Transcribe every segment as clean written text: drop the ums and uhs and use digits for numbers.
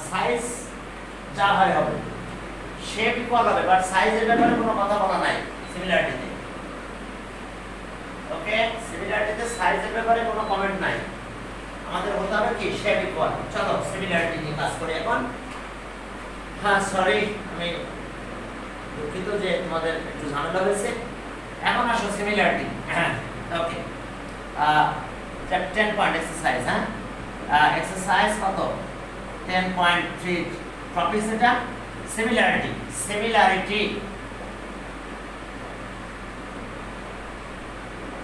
Size যা হয় হবে, শেপ ইকুয়াল হবে, বাট সাইজের ব্যাপারে কোনো কথা বলা নাই সিমিলারিটিতে। ওকে, সিমিলারিটিতে সাইজের ব্যাপারে কোনো কমেন্ট নাই, আমাদের হতে হবে কি শেপ ইকুয়াল। চলো সিমিলারিটি নিয়ে কাজ করি এখন। হ্যাঁ সরি, আমি দুঃখিত যে তোমাদের একটু ঝামেলা হয়েছে। এখন আসো সিমিলারিটি। ওকে, 10 পয়েন্ট এক্সারসাইজ। হ্যাঁ, এক্সারসাইজ কত? 10.3 টপিক এটা সিমিলারিটি। সিমিলারিটি,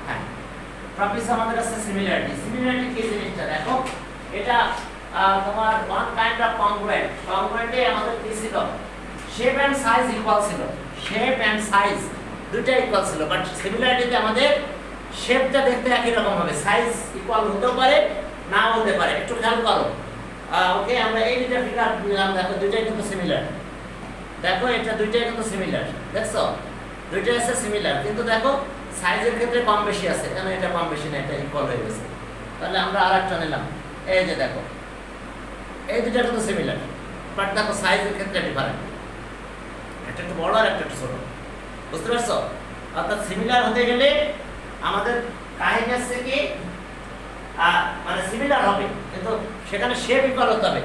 হ্যাঁ টপিক আমাদের আছে সিমিলারিটি। সিমিলারিটি কি জিনিসটা দেখো, এটা তোমার ওয়ান কাইন্ড অফ কংগ্রুয়েন্ট। কংগ্রুয়েন্টে আমাদের কি ছিল? শেপ এন্ড সাইজ ইকুয়াল ছিল, শেপ এন্ড সাইজ দুটো ইকুয়াল ছিল। বাট সিমিলারিটিতে আমাদের শেপটা দেখতে একই রকম হবে, সাইজ ইকুয়াল হতেও পারে নাও হতে পারে। একটু খেয়াল করো। ওকে, আমরা এই দুটো ফিগার নিলাম, দেখো দুইটাই কিন্তু সিমিলার। দেখো এটা দুইটাই কিন্তু সিমিলার, দেখছো দুইটাই আছে সিমিলার, কিন্তু দেখো সাইজের ক্ষেত্রে কম বেশি আছে, কেন এটা কম বেশি না, এটা ইকুয়াল হয়ে গেছে। তাহলে আমরা আরেকটা নিলাম, এই যে দেখো এই দুইটা কিন্তু সিমিলার, বাট দেখো সাইজের ক্ষেত্রে ডিফারেন্ট, একটা একটু বড় আর একটা একটু ছোট। বুঝতে পারছো? অর্থাৎ সিমিলার হতে গেলে আমাদের কাহিনী আছে কি, মানে সিমিলার হবে কিন্তু সেখানে শেপ ইকুয়াল হতে হবে।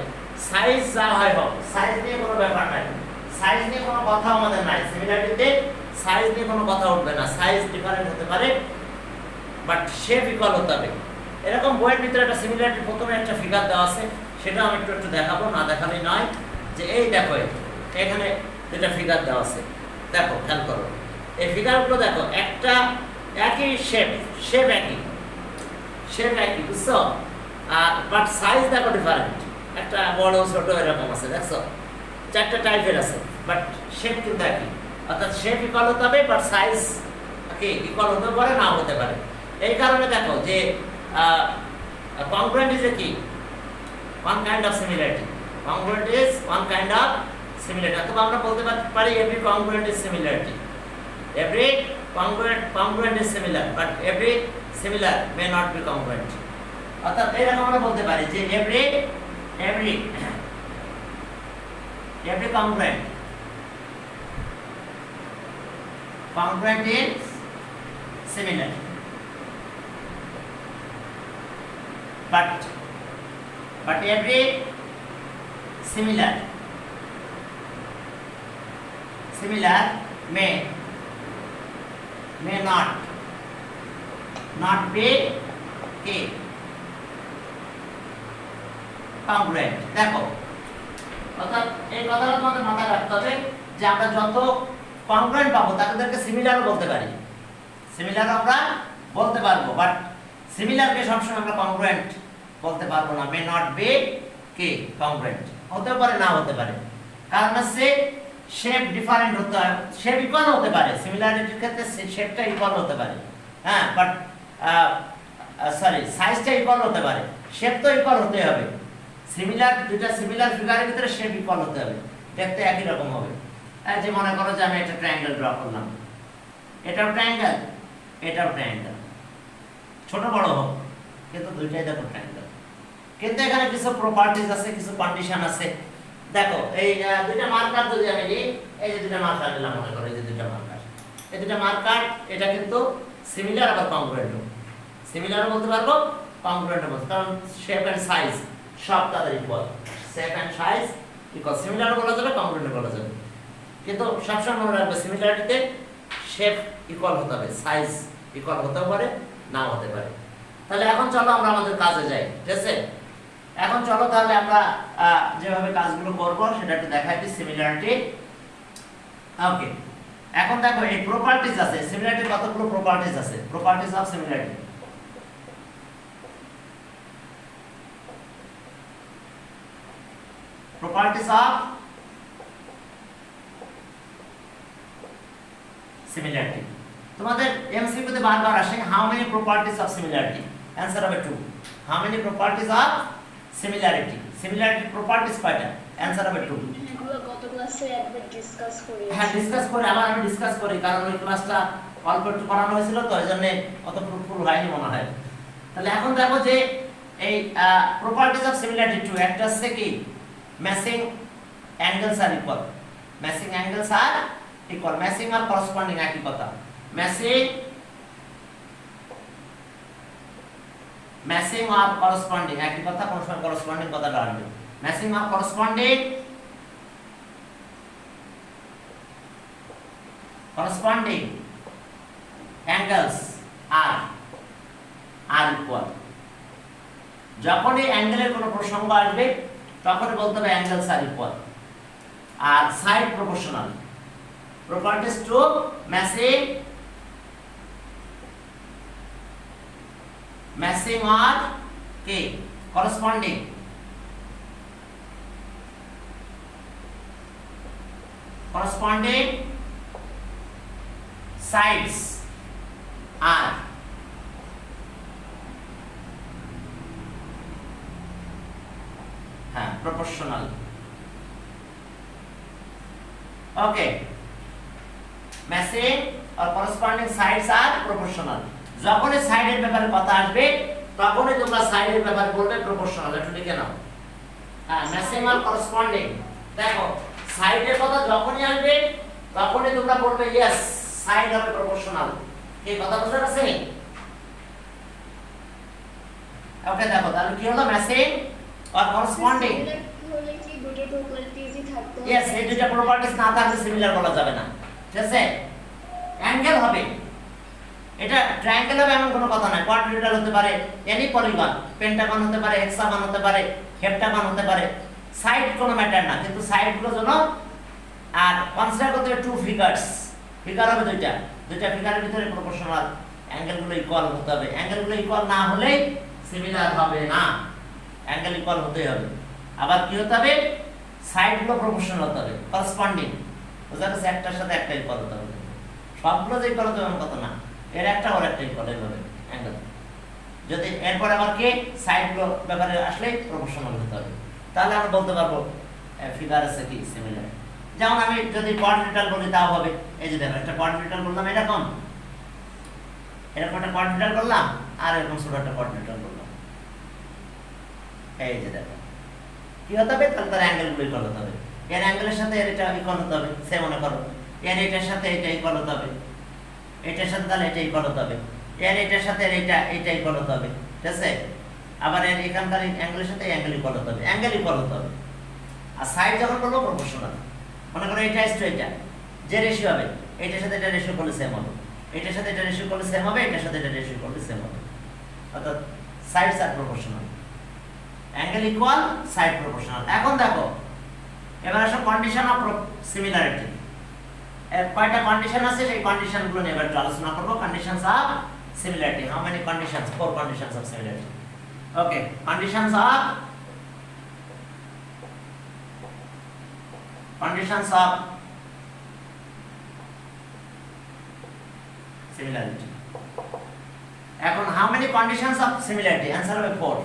সাইজ যা হয় হোক, সাইজ নিয়ে কোনো ব্যাপার নাই, সাইজ নিয়ে কোনো কথা আমাদের নাই। সিমিলারিটিতে সাইজ নিয়ে কোনো কথা উঠবে না, সাইজ ডিফারেন্ট হতে পারে বাট শেপ ইকুয়াল হতে হবে। এরকম বইয়ের ভিতরে একটা সিমিলারিটি প্রথমে একটা ফিগার দেওয়া আছে, সেটা আমি একটু দেখাবো, না দেখালেই নয়। যে এই দেখো এখানে দুটা ফিগার দেওয়া আছে, দেখো খেয়াল করো এই ফিগারগুলো দেখো, একটা একই শেপ, শেপ একই, শেপ একই, বুঝছো? বাট সাইজ দেখো ডিফারেন্ট, একটা বড় ছোট এরকম আছে, দেখছো চারটা টাইপের আছে, বাট শেপ কিন্তু একই। অর্থাৎ শেপ ইকুয়াল হতে হবে বাট সাইজ কি ইকুয়াল হতে পারে না হতে পারে। এই কারণে দেখো যে কংগ্রুয়েন্ট ইজ কি one kind of similarity, congruent is one kind of similarity. অথবা আমরা বলতে পারি every congruent is similarity, every congruent is similar but every similar may not be congruent। অর্থাৎ এরকম আমরা বলতে পারি যে every congruent is similar but every similar may not be congruent। দেখো অর্থাৎ এই কথাটা তোমাদের মাথায় রাখতে হবে যে আমরা যত কংগ্রুয়েন্ট পাবো তাদেরকে সিমিলারও বলতে পারি, সিমিলার আমরা বলতে পারবো, বাট সিমিলারকে সবসময় আমরা কংগ্রুয়েন্ট বলতে পারবো না। মে নট বি কি কংগ্রুয়েন্ট, হতে পারে না হতে পারে, কারণ হচ্ছে শেপ ডিফারেন্ট হতে হয়, শেপ ইকুয়াল হতে পারে, সিমিলারিটির ক্ষেত্রে শেপটা ইকুয়াল হতে পারে, হ্যাঁ বাট সাইজটা ইকুয়াল হতে পারে, শেপ তো ইকুয়াল হতে হবে। সিমিলার দুইটা সিমিলার ফিগারের ভিতরে শেপ ইকুয়াল হতে হবে, দেখতে একই রকম হবে। যে মনে করো যে আমি একটা ট্রায়াঙ্গেল ড্র করলাম, এটাও ট্রায়াঙ্গেল এটাও ট্রায়াঙ্গেল, ছোট বড় হোক কিন্তু দুইটাই দেখো ট্রায়াঙ্গেল, কিন্তু এখানে কিছু প্রপার্টিজ আছে, কিছু কন্ডিশন আছে। দেখো এই দুইটা মার্কার যদি আমি নিই, এই যে দুইটা মার্কার নিলাম, মনে করো এই যে দুইটা মার্কার, এই দুইটা মার্কার এটা কিন্তু সিমিলার আবার কংগ্রুয়েন্ট, সিমিলারও বলতে পারবো কংগ্রুয়েন্ট বলতে, কারণ শেপ এন্ড সাইজ সব তাদের equal, shape and size equal, সিমিলারও বলা যাবে কংগ্রুয়েন্ট বলা যাবে, কিন্তু সবসময় মনে রাখবে সিমিলারিটিতে শেপ ইকুয়াল হতে হবে, সাইজ ইকুয়াল হতেও পারে নাও হতে পারে। তাহলে এখন চলো আমরা আমাদের কাজে যাই, ঠিক আছে? এখন চলো তাহলে আমরা যেভাবে কাজগুলো করব সেটা একটু দেখাই দিই। সিমিলারিটি, ওকে, এখন দেখো এই প্রপার্টিজ আছে, সিমিলারিটির কতগুলো প্রপার্টিজ আছে, properties of similarity. Properties of similarity তোমাদের এমসিকিউ তে বারবার আসে, how many properties of similarity, answer হবে 2। How many properties of similarity, similarity properties কয়টা, অ্যানসার হবে 2। এগুলো গত ক্লাসে একবার ডিসকাস করি, হ্যাঁ ডিসকাস করে আবার আমি ডিসকাস করি, কারণ ওই ক্লাসটা অল্প একটু পড়ানো হয়েছিল তো এইজন্য অত ফুল হয়নি মনে হয়। তাহলে এখন দেখো যে এই প্রপার্টিজ অফ সিমিলারিটি 2, একটা আছে কি matching angles are equal. Matching angles are equal. Matching or corresponding একই কথা। Matching or corresponding একই কথা, কোন সময় corresponding কথাটা আসবে। Matching or corresponding angles are equal. যখনই অ্যাঙ্গেলের কোনো প্রসঙ্গ আসবে তখনই বলতে হবে অ্যাঙ্গেলস আর ইকুয়াল। আর side proportional. Properties to matching আর কি corresponding. corresponding sides are proportional. Okay, matching or corresponding sides are proportional. যখনই সাইডের ব্যাপারে কথা আসবে তখনই তোমরা সাইডের ব্যাপারে বলবে প্রপোর্শনাল। একটু লিখে নাও। ম্যাচিং আর করসপন্ডিং। দেখো সাইডের কথা যখনই আসবে তখনই তোমরা বলবে ইয়েস সাইড হবে প্রপোর্শনাল। এই কথা বুঝতে পারছো? ওকে, দেখো তাহলে কি হলো ম্যাচিং or corresponding. Yes, এই দুটো প্রপার্টিজ না থাকলে সিমিলার বলা যাবে না। ঠিক আছে? অ্যাঙ্গেল হবে, এটা ট্রায়াঙ্গেল হবে এমন কোনো কথা নাই। কোয়াড্রিল্যাটারাল হতে পারে, এনি পলিগন, পেন্টাগন হতে পারে, হেক্সাগন হতে পারে, হেপ্টাগন হতে পারে। সাইড কোনো ম্যাটার না, কিন্তু সাইডগুলো জন্য আর কনসিডার করতে হবে টু ফিগারস। ফিগার হবে দুইটা ফিগারের ভিতরে প্রপোর্শনাল অ্যাঙ্গেলগুলো ইকুয়াল হতে হবে। অ্যাঙ্গেলগুলো ইকুয়াল না হলে সিমিলার হবে না। অ্যাঙ্গেল ইকুয়াল হতেই হবে। আবার কি হতে হবে? সাইডগুলো প্রপোর্শনাল হতে হবে, করসপন্ডিং। বুঝা গেছে? একটার সাথে একটা ইকুয়াল হতে হবে। সবগুলো যে ইকুয়াল হতে হবে এমন কথা না, এর একটা ওর একটা ইকুয়াল হবে অ্যাঙ্গেল। যদি এরপর আবার কি সাইডগুলো ব্যাপারে আসলে প্রপোর্শনাল হতে হবে, তাহলে আমরা বলতে পারবো ফিগার আছে কি সিমিলার। যেমন আমি যদি কোয়াড্রিল্যাটারাল বলি তাও হবে। এই যে দেখো একটা কোয়াড্রিল্যাটারাল বললাম, এরকম একটা কোয়াড্রিল্যাটারাল বললাম আর এরকম ছোট একটা কোয়াড্রিল্যাটারাল বললাম। এই যে দেখো কি হতে হবে? তাহলে তার অ্যাঙ্গেলগুলো ইকুয়াল হতে হবে। এর অ্যাঙ্গেলের সাথে এর এটা ইকুয়াল হতে হবে। সে মনে করো এর এটার সাথে এটা ইকুয়াল হতে হবে, এটার সাথে তাহলে এটা ইকুয়াল হতে হবে, এর এটার সাথে এটা ইকুয়াল হতে হবে। ঠিক আছে? আবার এর এখানকার অ্যাঙ্গেলের সাথে অ্যাঙ্গেল ইকুয়াল হতে হবে, অ্যাঙ্গেল ইকুয়াল হতে হবে। আর সাইড যখন বলবো প্রপোর্শনাল। মনে করো এটা ইস টু এটা যে রেশিও হবে, এটার সাথে এটা রেশিও করলে সেম হবে, এটার সাথে এটা রেশিও করলে সেম হবে, এটার সাথে এটা রেশিও করলে সেম হবে। অর্থাৎ sides are proportional. Angle equal, side proportional. এখন দেখো এবার আসো কন্ডিশন অফ সিমিলারিটি। এর কয়টা কন্ডিশন আছে সেই কন্ডিশনগুলো নিয়ে এবার আলোচনা করব। Conditions of similarity. How many conditions? 4 conditions of similarity. Okay, conditions of similarity. এখন how many conditions of similarity? Answer হবে 4।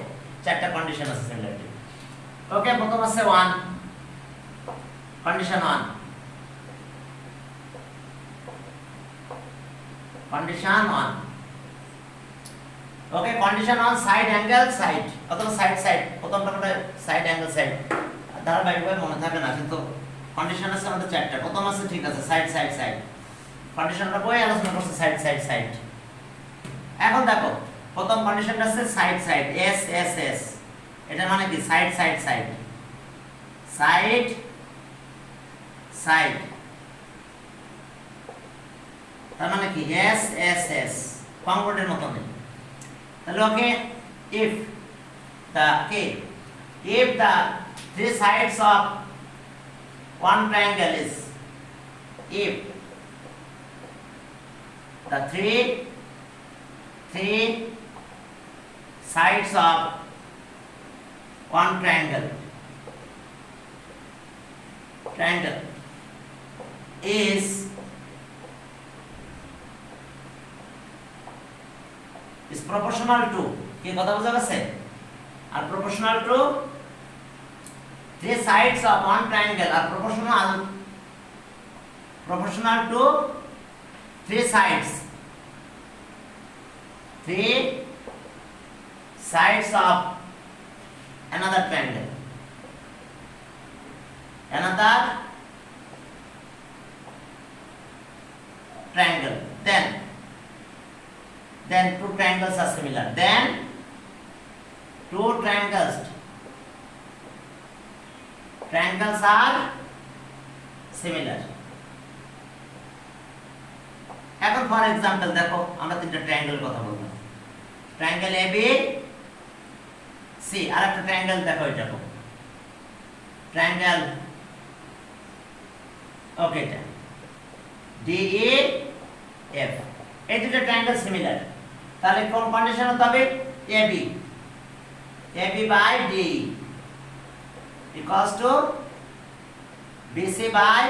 চারটা কন্ডিশন আছে সিমিলারিটি। ওকে, প্রথম আছে 1, কন্ডিশন 1। কন্ডিশন 1। ওকে, কন্ডিশন 1 সাইড অ্যাঙ্গেল সাইড অথবা সাইড প্রথমটা মানে সাইড অ্যাঙ্গেল সাইড। ধারাবাহিকভাবে মনে থাকে না, কিন্তু কন্ডিশন আছে আমাদের চারটা। প্রথম আছে ঠিক আছে সাইড। কন্ডিশনটা বই আলোচনা করছে সাইড। এখন দেখো প্রথম কন্ডিশনটা আছে সাইড এস। এটা মানে কি? সাইড তার মানে কি? এস কংক্রিটের মতো নেই। তাহলে ওকে, if the three sides of one triangle is, if the three sides of one triangle is proportional to, কি কথা বোঝা গেছে? আর proportional to three sides of one triangle are proportional to three sides of another triangle another triangle, then two triangles are similar, then two triangles are similar. এখন for example দেখো আমরা তিনটা triangle কথা বললাম, ট্রায়াঙ্গেল এ বি সি, আর একটা triangle দেখো, এটা triangle ওকে, এটা ডি ই এফ, এই দুটো ট্রায়াঙ্গেল সিমিলার, তাহলে কোন কন্ডিশন হতে হবে? A B by D equals to BC by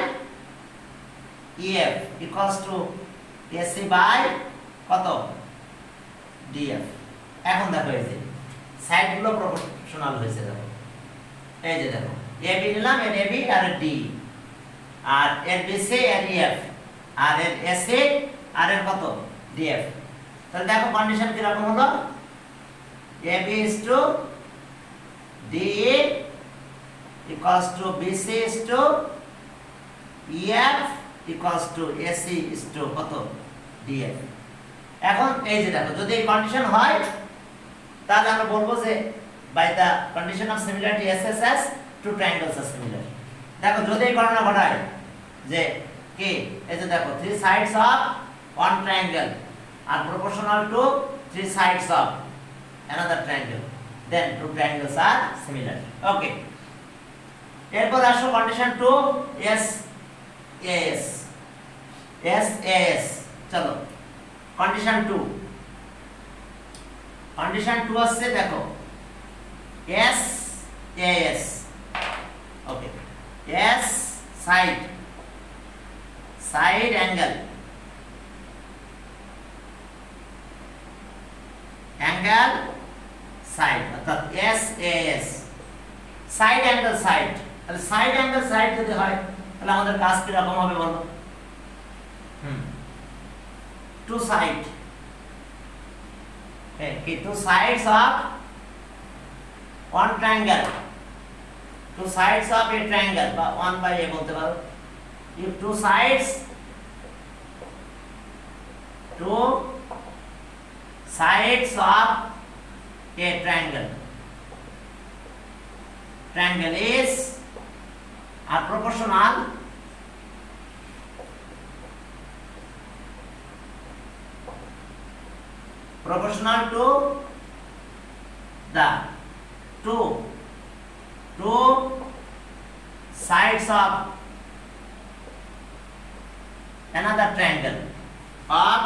EF equals to AC by কত? ডিএফ। এখন দেখো এই যে সাইডগুলো প্রপোর্শনাল হয়েছে, দেখো এই যে দেখো এ বি নিলাম, এর এ বি আর ডি, আর এর বিসি এর ইএফ, আর এর এসি আর এর কত? ডিএফ। তাহলে দেখো কন্ডিশন কি রকম হলো? A B is to D equals to BC is to EF equals to AC is to কত? ডিএফ। এখন এই যে দেখো যদি এই কন্ডিশন হয় তাহলে আমরা বলবো যে by the condition of similarity SSS two triangles are similar. দেখো যদি এই ঘটনা ঘটায় যে কি, এই যে দেখো three sides of one triangle are proportional to three sides of another triangle, then two triangles are similar. Okay, এরপর আসো কন্ডিশন টু এস এস। চলো কন্ডিশন টু আসছে দেখো S okay, S side angle side, অর্থাৎ S side angle side. তাহলে side angle side যদি হয় তাহলে আমাদের কাজ কি রকম হবে বলো? two side, okay, two sides of one triangle, two sides of a triangle বা 1 by a বলতে পারো। if two sides of a triangle is are proportional to the two sides of another triangle or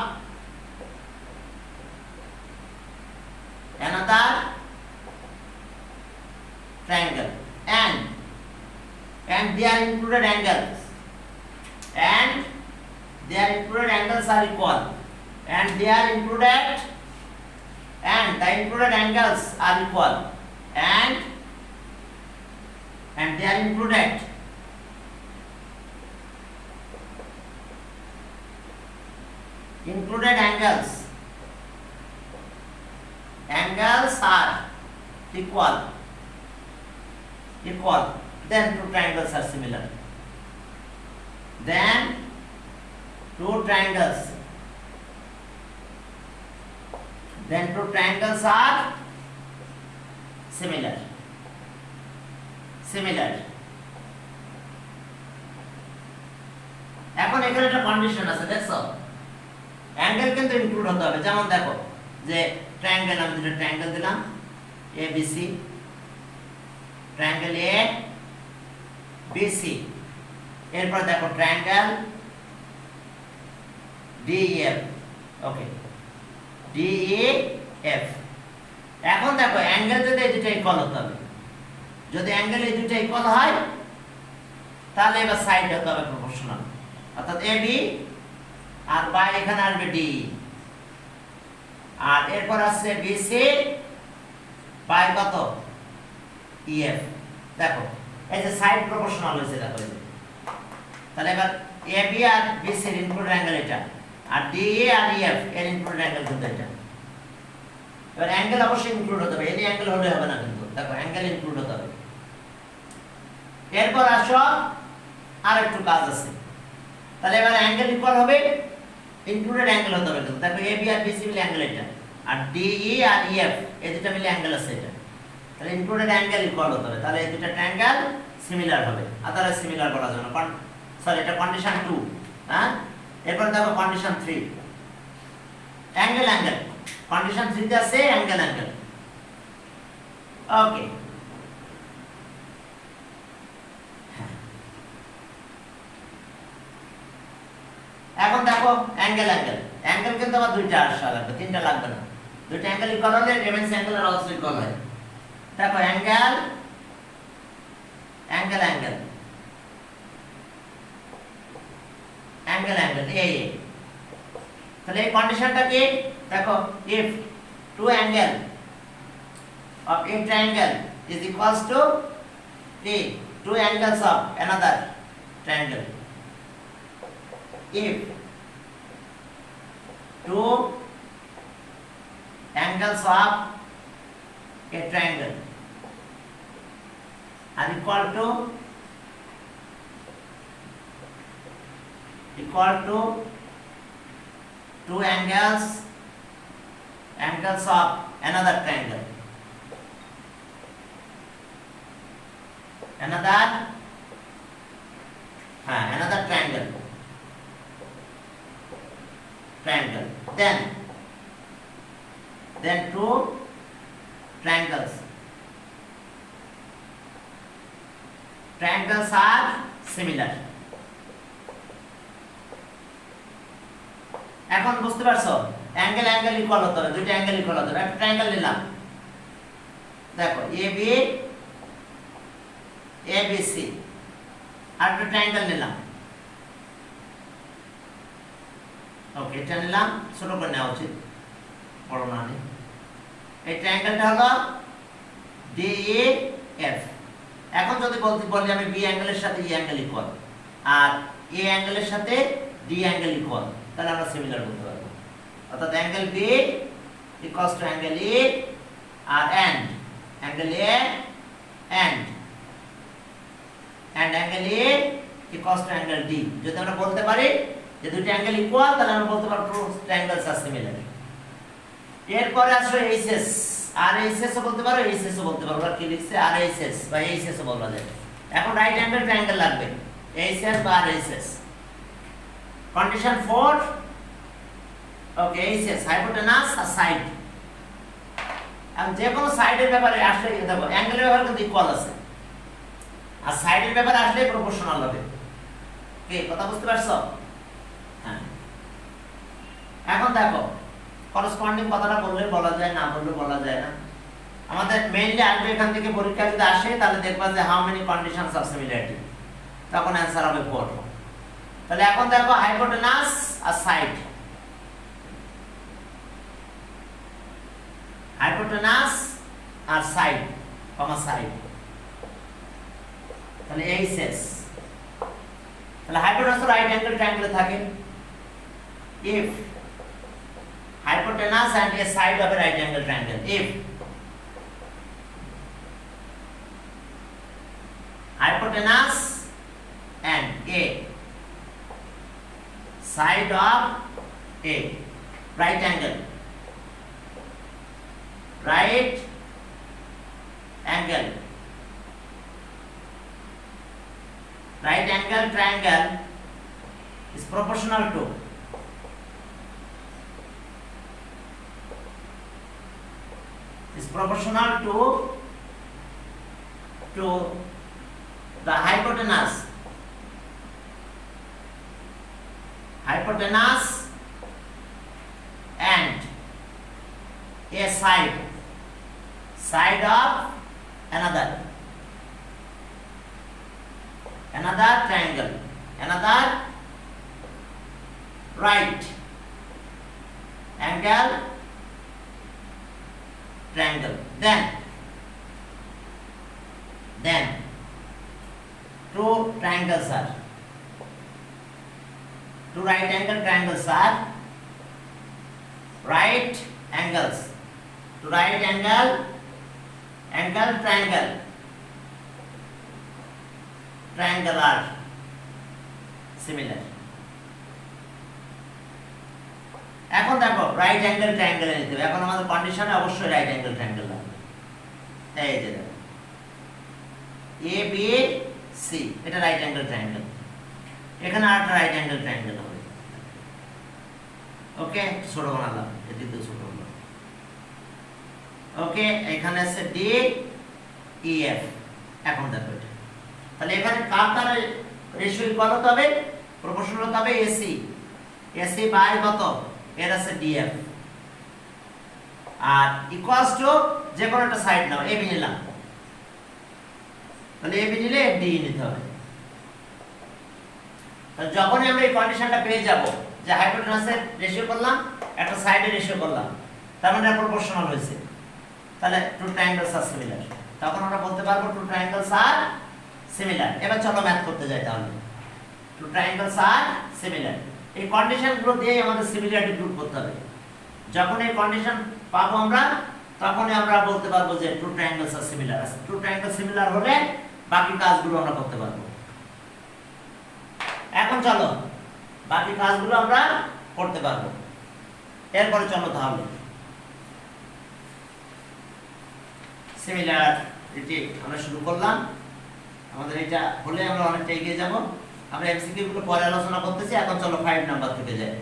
another triangle, and their included angles are equal, and the included angles are equal, and they are included angles are equal, then two triangles are similar, then two triangles are similar. এখন এখানে একটা condition আছে, দেখছো angle কিন্তু include হতে হবে। যেমন দেখো যে ট্রায়াঙ্গেল, আমি দুটো ট্রায়াঙ্গেল দিলাম A B C, triangle A B C, এরপর দেখো triangle D F, okay D F. এখন দেখো অ্যাঙ্গেল যদি এই দুটো ইকুয়াল হতে হবে, যদি অ্যাঙ্গেল এই দুটো ইকুয়াল হয় তাহলে এবার সাইড হতে হবে প্রপোর্শনাল, অর্থাৎ এ বি আর বাই এখানে আসবে ডি, আর এরপর আসছে বি সি বাই কত? ইএফ। দেখো এই যে সাইড প্রপোর্শনাল হয়েছে, দেখো এই যে, তাহলে এবার A B R B C এর ইনক্লুডেড অ্যাঙ্গেল এটা, আর ডি এ আর ইএফ এর ইনক্লুডেড অ্যাঙ্গেল কিন্তু এটা। এবার অ্যাঙ্গেল অবশ্যই ইনক্লুড হতে হবে, এনি অ্যাঙ্গেল হলে হবে না কিন্তু, দেখো অ্যাঙ্গেল ইনক্লুড হতে হবে। এরপর আসো আর একটু কাজ আছে। তাহলে এবার অ্যাঙ্গেল ইকুয়াল হবে, ইনক্লুডেড অ্যাঙ্গেল হতে হবে। দেখো এ বি আর বিসি মিলে অ্যাঙ্গেল এটা, আর ডি ই আর ই এফ এই দুটো মিলে অ্যাঙ্গেল আছে এটা। তাহলে ইনক্লুডেড অ্যাঙ্গেল ইকুয়াল হতে হবে, তাহলে এই দুটো ট্রায়াঙ্গেল সিমিলার হবে, আদারওয়াইজ সিমিলার বলা যাবে না। সরি, এটা কন্ডিশন 2। হ্যাঁ, এরপর দেখো কন্ডিশন 3, অ্যাঙ্গেল অ্যাঙ্গেল। কন্ডিশন 3 তে আছে অ্যাঙ্গেল অ্যাঙ্গেল। ওকে, এখন দেখো অ্যাঙ্গেল অ্যাঙ্গেল। অ্যাঙ্গেল কিন্তু আবার দুইটা আসা লাগবে, তিনটা লাগবে না। দুইটা অ্যাঙ্গেল ইকুয়াল হলে রেভেন্স অ্যাঙ্গেল আর অলসো ইকুয়াল হয়। দেখো angle angle angle angle angle এই। তাহলে এই কন্ডিশনটা কি? দেখো if to angle of a triangle is equals to the two angles of another triangle. If two angles of a triangle are equal to two angles of another triangle. Another triangle. Then two triangles are similar. এখন বুঝতে পারছো angle angle equal হতে হবে, দুইটা angle equal হতে হবে। একটা triangle নিলাম, দেখো এ বি ABC, আর একটা ট্রায়াঙ্গেল নিলাম। ওকে, এটা নিলাম, ছোট করে নেওয়া উচিত, বড় না নেই। এই ট্রায়াঙ্গেলটা হলো DEF। এখন যদি বলি আমি বি অ্যাঙ্গেলের সাথে ই অ্যাঙ্গেল ইকুয়াল আর এ অ্যাঙ্গেলের সাথে ডি অ্যাঙ্গেল ইকুয়াল, তাহলে আমরা সিমিলার বলতে পারবো। অর্থাৎ angle B equals to angle E আর angle A and angle A equals to angle D। যদি আমরা বলতে পারি যে দুটো অ্যাঙ্গেল ইকুয়াল, তাহলে আমরা বলতে পারবো টু ট্রায়াঙ্গেলস আর সিমিলার। এরপরে আসলে এইচএস, আর এইচএস ও বলতে পারো, এইচএস ও বলতে পারো। আর কি লিখছে আর এইচএস বা এইচএস ও বলা যায়। এখন রাইট অ্যাঙ্গেল ট্রায়াঙ্গেল লাগবে, এইচএস বা আর এইচএস। কন্ডিশন 4, ওকে, এইচএস হাইপোটেনাস আর সাইড। এখন যে কোনো সাইডের ব্যাপারে আসলে দেখো অ্যাঙ্গেলের ব্যাপারে কিন্তু ইকুয়াল আছে, আর সাইডের ব্যাপারে আসলে প্রপোর্শনাল হবে। কি কথা বুঝতে পারছো? হ্যাঁ, এখন দেখো করসপন্ডিং কথাটা বললে বলা যায়, না বললে বলা যায় না। আমাদের মেইনলি আসবে এখান থেকে পরীক্ষা যদি আসে তাহলে দেখবা যে how many conditions of similarity, তখন অ্যানসার হবে 4। তাহলে এখন দেখো হাইপোটেনাস আর সাইড, হাইপোটেনাস আর সাইড কমা সাইড, তাহলে এইচএস। তাহলে হাইপোটেনাস রাইট অ্যাঙ্গেল ট্রায়াঙ্গেলে থাকে। if hypotenuse and a side of a right angle triangle, if hypotenuse and a side of a right angle triangle is proportional to the hypotenuse and a side of another triangle, another right angle triangle. Then two triangles are, two right angle triangles are right angles, two right angle triangle triangle are similar. এখন দেখো right angle ট্রায়াঙ্গেলে নিতে হবে। এখন আমাদের কন্ডিশনে অবশ্যই right angle triangle লাগবে। এই যে দেখো এ বি সি, এটা রাইট অ্যাঙ্গেল ট্রায়াঙ্গেল। এখানে আরেকটা রাইট অ্যাঙ্গেল ট্রায়াঙ্গেল হবে। ওকে, ছোট বানালাম, এদিকে ছোট হলো। ওকে, এখানে আছে ডি ই এফ। এখন দেখো এটা, তাহলে এখানে কার কার রেশিও ইকুয়াল হতে হবে, প্রপোর্শনাল হতে হবে এসি। এসি বাই কত, এর আছে ডিএফ, আর ইকুয়ালস টু যে কোনো একটা সাইড নাও। এবি নিলাম, তাহলে এবি নিলে এফডি নিতে হবে। তাহলে যখনই আমরা এই কন্ডিশনটা পেয়ে যাব যে হাইপোটেনাসের রেশিও করলাম, একটা সাইডে রেশিও করলাম, তার মানে প্রপোর্শনাল হয়েছে, তাহলে টু ট্রায়াঙ্গেলস আর সিমিলার, তখন আমরা বলতে পারবো টু ট্রায়াঙ্গেলস আর সিমিলার। এবার চলো ম্যাথ করতে যাই। তাহলে টু ট্রায়াঙ্গেলস আর সিমিলার, এই কন্ডিশনগুলো দিয়ে আমাদের সিমিলারিটি প্রুভ করতে হবে। যখন এই কন্ডিশন পাবো আমরা, তখনই আমরা বলতে পারবো যে two triangles are similar. Two triangle similar হলে বাকি কাজগুলো আমরা করতে পারবো। এখন চলো বাকি কাজগুলো আমরা করতে পারবো। এরপরে চলো তাহলে সিমিলারিটি আমরা শুরু করলাম। আমাদের এটা হলে আমরা অনেকটা এগিয়ে যাব। আমরা এমসিকিউ গুলো পরে আলোচনা করতেছি। এখন চলো 5 নাম্বার থেকে যাই।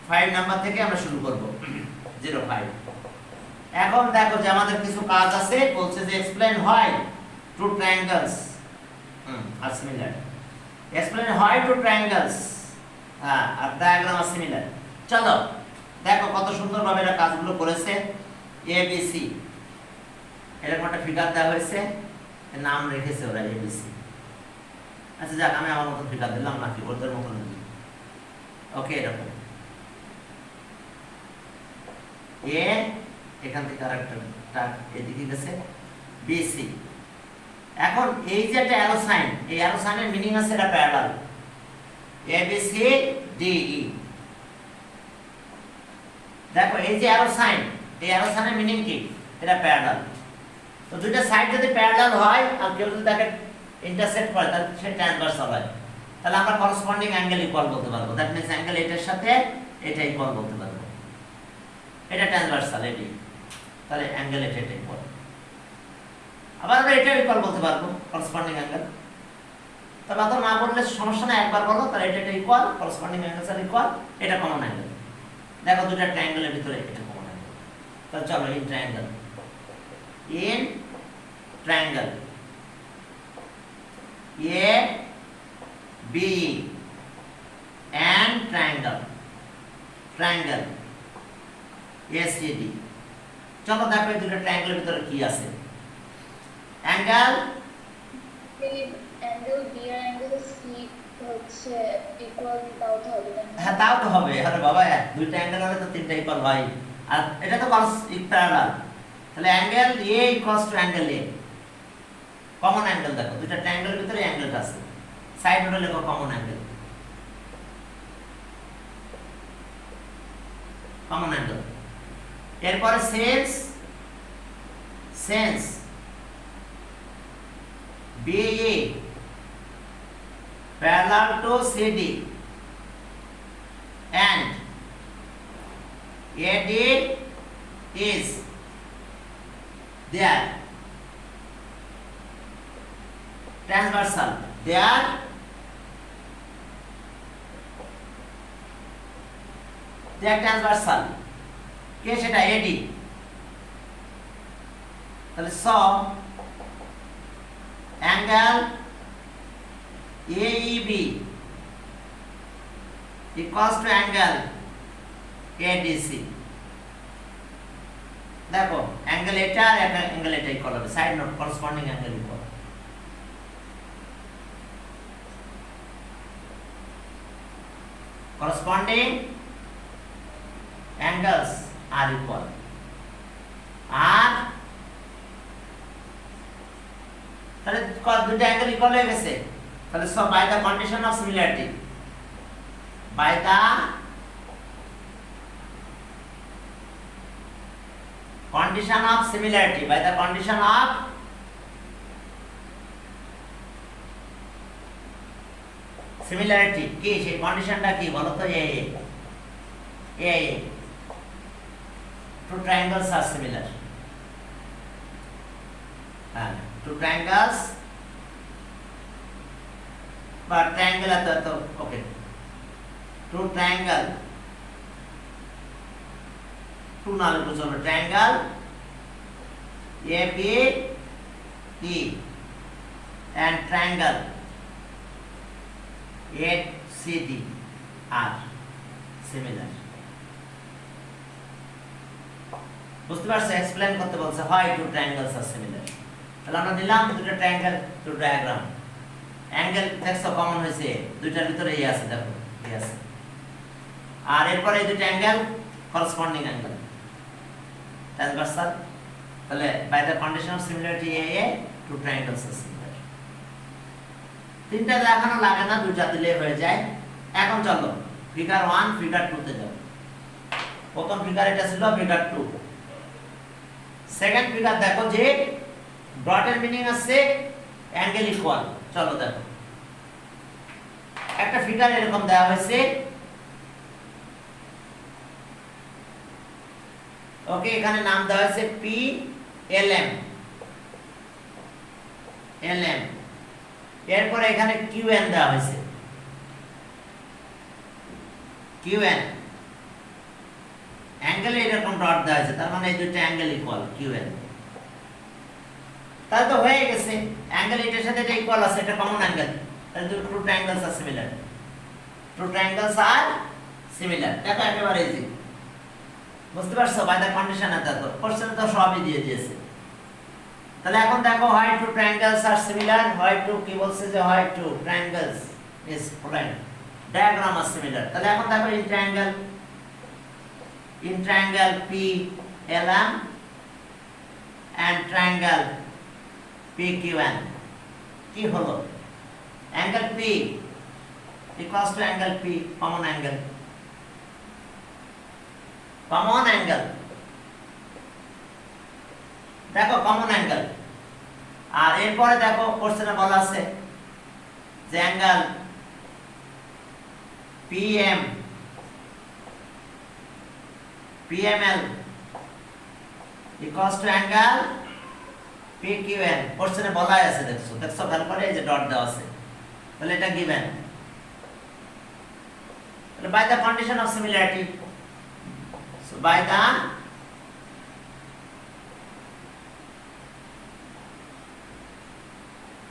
5 নাম্বার থেকে আমরা শুরু করব। 05। এখন দেখো যে আমাদের কিছু কাজ আছে, বলছে যে explain why two triangles are similar. Explain why two triangles are diagram are similar. চলো দেখো কত সুন্দরভাবে এরা কাজগুলো করেছে। এ বি সি এরকম একটা ফিগার দেওয়া হয়েছে, নাম রেখেছে ওরা এ বি সি। আচ্ছা যাক, আমি আমার মতো ফিগার দিলাম, নাকি ওদের মতো দিই। ওকে, এরকম এ, এখান থেকে আরেকটা এদিকে গেছে বি সি। এখন এই যে একটা অ্যারো সাইন, এই অ্যারো সাইনের মিনিং আছে এটা প্যারালাল। এ বি সি ডি ই। দেখো এই যে অ্যারো সাইন, এই অ্যারো সাইনের মিনিং কি, এটা প্যারালাল। তো দুইটা সাইড যদি প্যারালাল হয় আর কেউ যদি তাকে ইন্টারসেক্ট করে, তাহলে সে ট্রান্সভার্সাল হয়। তাহলে আমরা করসপন্ডিং অ্যাঙ্গেল ইকুয়াল বলতে পারবো। দ্যাট মিন্স অ্যাঙ্গেল এটার সাথে এটা ইকুয়াল বলতে পারবো। এটা ট্রান্সভার্সাল এটি, তাহলে অ্যাঙ্গেল এটা ইকুয়াল। আবার আমরা এটা ইকুয়াল বলতে পারবো, করসপন্ডিং অ্যাঙ্গেল। তবে অত না বললে সমস্যা না, একবার বলো তাহলে এটা ইকুয়াল, করসপন্ডিং অ্যাঙ্গেল আর ইকুয়াল, এটা কমন অ্যাঙ্গেল। দেখো দুটো ট্রায়াঙ্গেলের ভিতরে এটা কমন অ্যাঙ্গেল। তাহলে চলো in triangle, in triangle A B and triangle ACD। চলো দেখো এই দুটো ট্রায়াঙ্গেলের ভিতরে কি আছে। অ্যাঙ্গেল অ্যাঙ্গেল বি আর অ্যাঙ্গেল সি হচ্ছে ইকুয়াল, তাও তো হবে না? হ্যাঁ তাও তো হবে। আরে বাবা, দুইটা অ্যাঙ্গেল হলে তো তিনটা ইকুয়াল হয়। আর এটা তো প্যারালাল, তাহলে angle A equals to angle A। Common angle দেখো, দুইটা ট্রায়াঙ্গেলের ভিতরে অ্যাঙ্গেলটা আছে, সাইড নোটে লেখো কমন অ্যাঙ্গেল। Common angle. এরপরে sense BE parallel to CD and AD is there transversal, there transversal কে সেটা AD। তাহলে angle AEB equals to angle ADC। দেখো অ্যাঙ্গেল এটা আর অ্যাঙ্গেল এটা ইকুয়াল হবে, side note corresponding angle equal. corresponding angles are equal। আর তাহলে দুটো অ্যাঙ্গেল ইকুয়াল হয়ে গেছে। তাহলে সব by the condition of similarity, by the condition of similarity, by the condition of similarity কি সেই কন্ডিশনটা কি বলো তো এ টু ট্রায়াঙ্গলস আর সিমিলার হ্যাঁ টু ট্রায়াঙ্গলস বা ট্রায়াঙ্গেল তো ওকে টু ট্রায়াঙ্গল টু না লিখলে চলবে triangle ABE and triangle ACD are similar বুঝতে পারছো এক্সপ্লেইন করতে বলছে হয় টু ট্রায়াঙ্গলস আর সিমিলার তাহলে আমরা নিলাম দুটো ট্রায়াঙ্গেল টু ডায়াগ্রাম অ্যাঙ্গেল দেখছো কমন হয়েছে দুইটার ভিতরে এই আছে দেখো এই আছে আর এরপর এই দুটো অ্যাঙ্গেল করসপন্ডিং অ্যাঙ্গেল ট্রান্সভার্সাল তাহলে by the condition of similarity AA two triangles are similar তিনটা দেখানো লাগে না দুইটা দিলে হয়ে যায় এখন চলো ফিগার 1 ফিগার 2 তে যাও প্রথম ফিগার এটা ছিল ফিগার 2 সেকেন্ড ফিগার দেখো যে ডটের মিনিং আছে অ্যাঙ্গেল ইকুয়াল চলো দেখো একটা ফিগার এরকম দেওয়া হয়েছে ওকে এখানে নাম দেওয়া হয়েছে PLM এরপরে এখানে QN দেওয়া হয়েছে QN অ্যাঙ্গেলে এরকম ডট দেওয়া হয়েছে তার মানে এই দুটো অ্যাঙ্গেল ইকুয়াল QN তাহলে তো হয়ে গেছে অ্যাঙ্গেল এটার সাথে এটা ইকুয়াল আছে এটা কমন অ্যাঙ্গেল তাহলে two triangles are similar two triangles are similar দেখো একেবারে ইজি বুঝতে পারছো বাই দ্য কন্ডিশন এত তো কোশ্চেন তো সবই দিয়ে দিয়েছে তাহলে এখন দেখো হয় টু ট্রায়াঙ্গলস আর সিমিলার হয় টু কি বলছে যে হয় two triangles is plane diagram are similar তাহলে এখন দেখো in triangle PLM and triangle PQN কি হলো angle P equals to angle P common angle দেখো কমন অ্যাঙ্গেল আর এরপরে দেখো কোশ্চেনে বলা আছে যে angle PML equals to angle PQN কোশ্চেনে বলাই আছে দেখছো ভালো করে এই যে ডট দেওয়া আছে তাহলে এটা গিভেন তাহলে by the condition of similarity so by the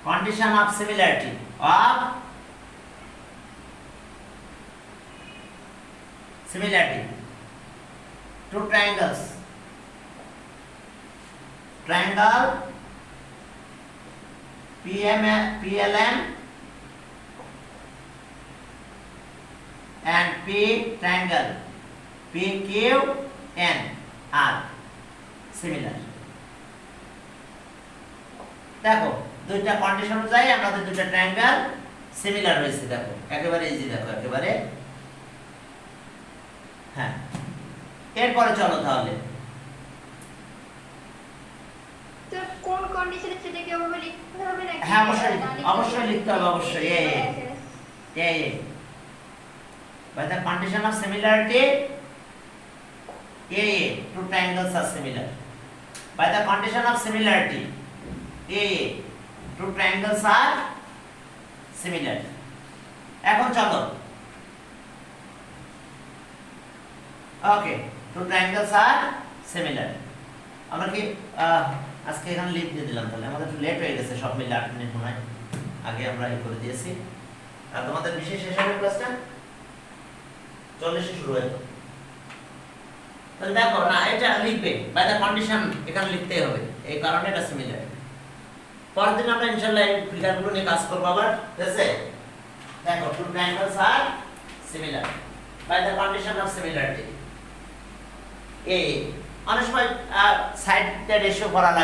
condition of similarity of two triangles triangle PLM and P triangle PQN are similar দেখো দুইটা কন্ডিশন অনুযায়ী আমাদের দুইটা ট্রায়াঙ্গেল সিমিলার হয়েছে দেখো একেবারে ইজি দেখো একেবারে হ্যাঁ এরপরে চলো তাহলে তো কোন কন্ডিশনে সেটা কি হবে লিখতে হবে নাকি হ্যাঁ অবশ্যই লিখতে হবে অবশ্যই by the condition of similarity two triangles are similar by the condition of similarity two triangles are similar এখন চলো ওকে two triangles are similar আমরা কি আজকে এখানে লিখ দিয়ে দিলাম তাহলে আমাদের একটু লেট হয়ে গেছে সব মিলে 8 মিনিট মনে হয় আগে আমরা এই করে দিয়েছি আর তোমাদের বিশেষ শেষ হবে ক্লাসটা 40 শুরু হলো তাহলে দেখো না এটা লিখবে বাই দ্য কন্ডিশন এখানে লিখতে হবে এই কারণে এটা সিমিলার পরের দিন আমরা ইনশাআল্লাহ এই ফিগারগুলো নিয়ে কাজ করব আবার ঠিক আছে দেখো two triangles are similar by the condition of similarity অনেক সময় সাইড রেশিও করা লাগে